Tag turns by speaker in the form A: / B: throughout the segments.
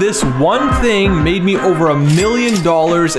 A: this one thing made me over $1 million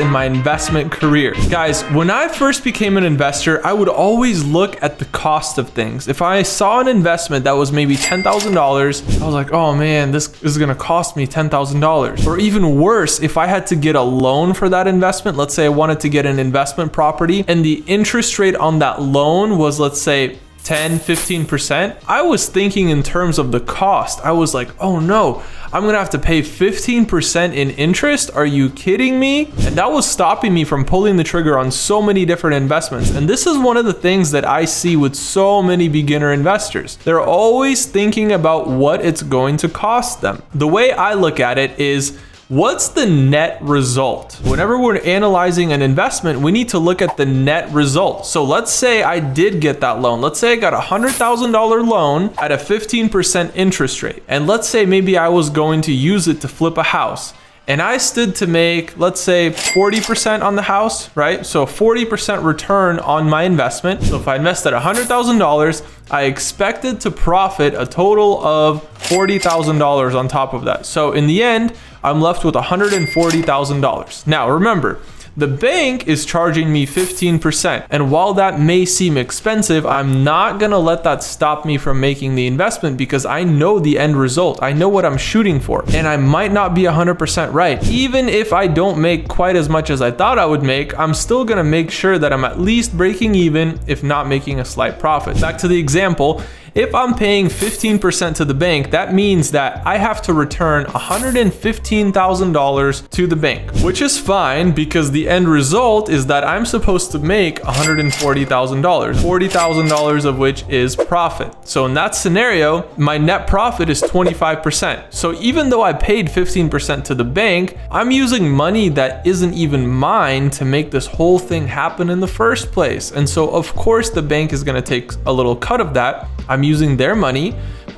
A: in my investment career. Guys, when I first became an investor, I would always look at the cost of things. If I saw an investment that was maybe $10,000, I was like, oh man, this is gonna cost me $10,000. Or even worse, if I had to get a loan for that investment, let's say I wanted to get an investment property and the interest rate on that loan was, let's say, 10, 15%, I was thinking in terms of the cost. I was like, oh no, I'm gonna have to pay 15% in interest. Are you kidding me? And that was stopping me from pulling the trigger on so many different investments. And this is one of the things that I see with so many beginner investors. They're always thinking about what it's going to cost them. The way I look at it is, what's the net result? Whenever we're analyzing an investment, we need to look at the net result. So let's say I did get that loan. Let's say I got a $100,000 loan at a 15% interest rate. And let's say maybe I was going to use it to flip a house. And I stood to make, let's say, 40% on the house, right? So 40% return on my investment. So if I invested $100,000, I expected to profit a total of $40,000 on top of that. So in the end, I'm left with $140,000. Now remember, the bank is charging me 15%. And while that may seem expensive, I'm not gonna let that stop me from making the investment because I know the end result. I know what I'm shooting for. And I might not be 100% right. Even if I don't make quite as much as I thought I would make, I'm still gonna make sure that I'm at least breaking even, if not making a slight profit. Back to the example, if I'm paying 15% to the bank, that means that I have to return $115,000 to the bank, which is fine because the end result is that I'm supposed to make $140,000, $40,000 of which is profit. So in that scenario, my net profit is 25%. So even though I paid 15% to the bank, I'm using money that isn't even mine to make this whole thing happen in the first place. And so of course the bank is gonna take a little cut of that. I'm using their money,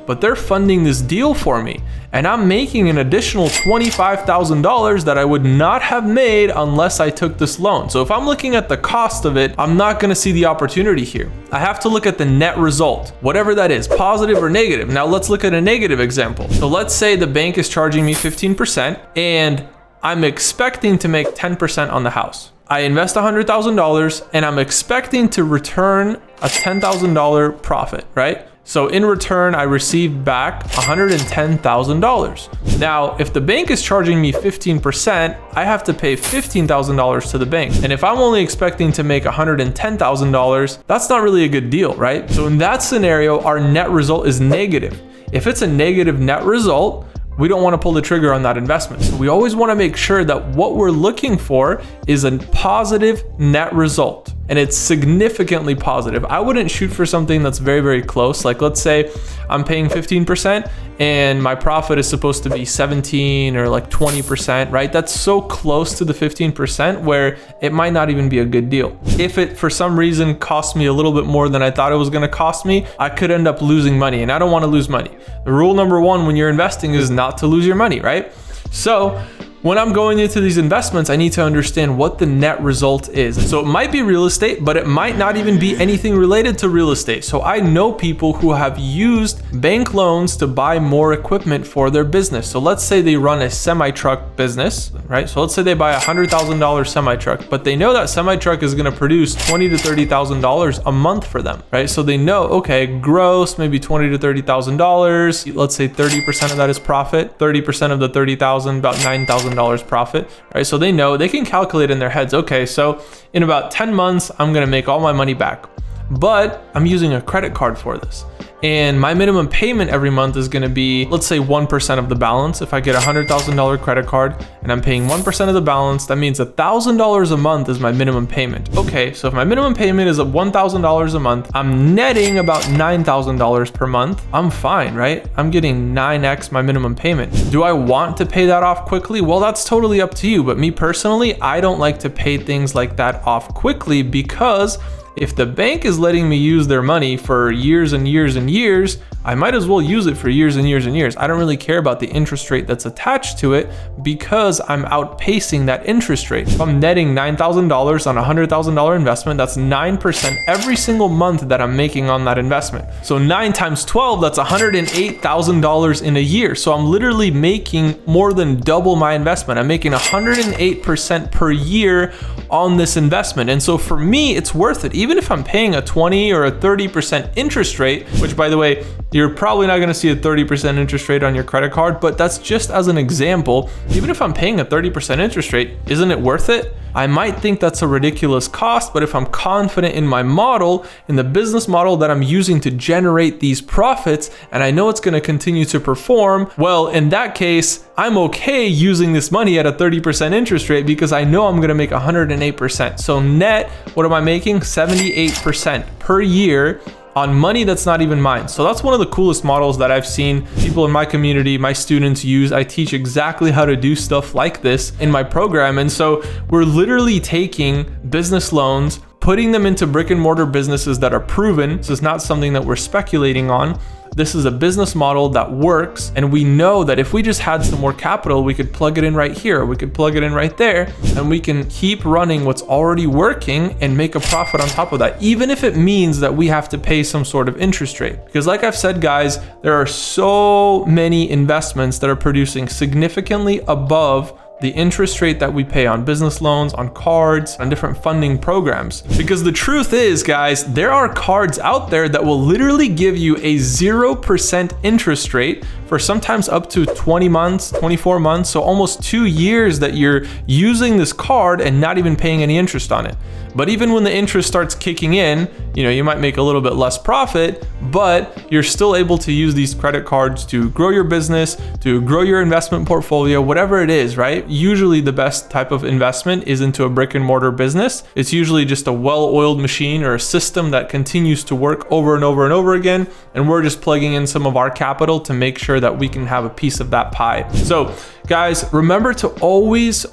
A: but they're funding this deal for me. And I'm making an additional $25,000 that I would not have made unless I took this loan. So if I'm looking at the cost of it, I'm not gonna see the opportunity here. I have to look at the net result, whatever that is, positive or negative. Now let's look at a negative example. So let's say the bank is charging me 15% and I'm expecting to make 10% on the house. I invest $100,000 and I'm expecting to return a $10,000 profit, right? So in return, I receive back $110,000. Now, if the bank is charging me 15%, I have to pay $15,000 to the bank. And if I'm only expecting to make $110,000, that's not really a good deal, right? So in that scenario, our net result is negative. If it's a negative net result, we don't want to pull the trigger on that investment. So we always want to make sure that what we're looking for is a positive net result. And it's significantly positive. I wouldn't shoot for something that's very, very close. Like let's say I'm paying 15% and my profit is supposed to be 17 or like 20%, right? That's so close to the 15% where it might not even be a good deal. If it for some reason cost me a little bit more than I thought it was gonna cost me, I could end up losing money and I don't wanna lose money. The rule number one when you're investing is not to lose your money, right? So when I'm going into these investments, I need to understand what the net result is. So it might be real estate, but it might not even be anything related to real estate. So I know people who have used bank loans to buy more equipment for their business. So let's say they run a semi-truck business, right? So let's say they buy a $100,000 semi-truck, but they know that semi-truck is gonna produce $20,000 to $30,000 a month for them, right? So they know, okay, gross, maybe $20,000 to $30,000. Let's say 30% of that is profit, 30% of the 30,000, about $9,000 profit, right? So they know, they can calculate in their heads, okay, so in about 10 months, I'm gonna make all my money back, but I'm using a credit card for this. And my minimum payment every month is gonna be, let's say 1% of the balance. If I get a $100,000 credit card and I'm paying 1% of the balance, that means $1,000 a month is my minimum payment. Okay, so if my minimum payment is $1,000 a month, I'm netting about $9,000 per month. I'm fine, right? I'm getting 9x my minimum payment. Do I want to pay that off quickly? Well, that's totally up to you. But me personally, I don't like to pay things like that off quickly because if the bank is letting me use their money for years and years and years, I might as well use it for years and years and years. I don't really care about the interest rate that's attached to it because I'm outpacing that interest rate. If I'm netting $9,000 on a $100,000 investment, that's 9% every single month that I'm making on that investment. So 9 times 12, that's $108,000 in a year. So I'm literally making more than double my investment. I'm making 108% per year on this investment. And so for me, it's worth it. Even if I'm paying a 20 or a 30% interest rate, which by the way, you're probably not gonna see a 30% interest rate on your credit card, but that's just as an example. Even if I'm paying a 30% interest rate, isn't it worth it? I might think that's a ridiculous cost, but if I'm confident in my model, in the business model that I'm using to generate these profits, and I know it's gonna continue to perform, well, in that case, I'm okay using this money at a 30% interest rate because I know I'm gonna make 108%. So net, what am I making? 78% per year on money that's not even mine. So that's one of the coolest models that I've seen people in my community, my students use. I teach exactly how to do stuff like this in my program. And so we're literally taking business loans, putting them into brick and mortar businesses that are proven. This is not something that we're speculating on. This is a business model that works, and we know that if we just had some more capital, we could plug it in right here, we could plug it in right there, and we can keep running what's already working and make a profit on top of that, even if it means that we have to pay some sort of interest rate. Because like I've said, guys, there are so many investments that are producing significantly above the interest rate that we pay on business loans, on cards, on different funding programs. Because the truth is, guys, there are cards out there that will literally give you a 0% interest rate for sometimes up to 20 months, 24 months, so almost 2 years that you're using this card and not even paying any interest on it. But even when the interest starts kicking in, you might make a little bit less profit, but you're still able to use these credit cards to grow your business, to grow your investment portfolio, whatever it is, right? Usually the best type of investment is into a brick and mortar business. It's usually just a well-oiled machine or a system that continues to work over and over and over again. And we're just plugging in some of our capital to make sure that we can have a piece of that pie. So guys, remember to always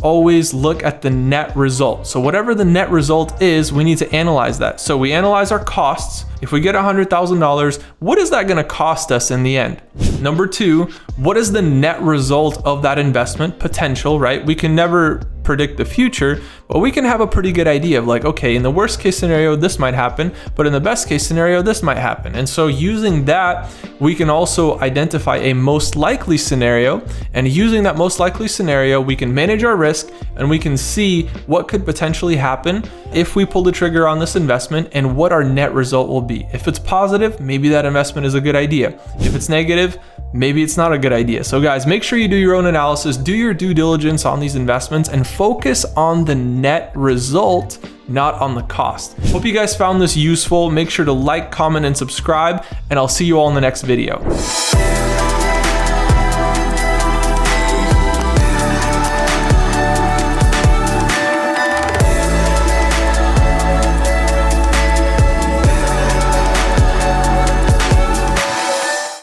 A: look at the net result. So whatever the net result is, we need to analyze that. So we analyze our costs. If we get $100,000, what is that gonna cost us in the end? Number 2, what is the net result of that investment potential, right? We can never predict the future, but we can have a pretty good idea of like, okay, in the worst case scenario, this might happen, but in the best case scenario, this might happen. And so using that, we can also identify a most likely scenario, and using that most likely scenario, we can manage our risk and we can see what could potentially happen if we pull the trigger on this investment and what our net result will be. If it's positive, maybe that investment is a good idea. If it's negative, maybe it's not a good idea. So guys, make sure you do your own analysis, do your due diligence on these investments, and focus on the net result, not on the cost. Hope you guys found this useful. Make sure to like, comment, and subscribe, and I'll see you all in the next video.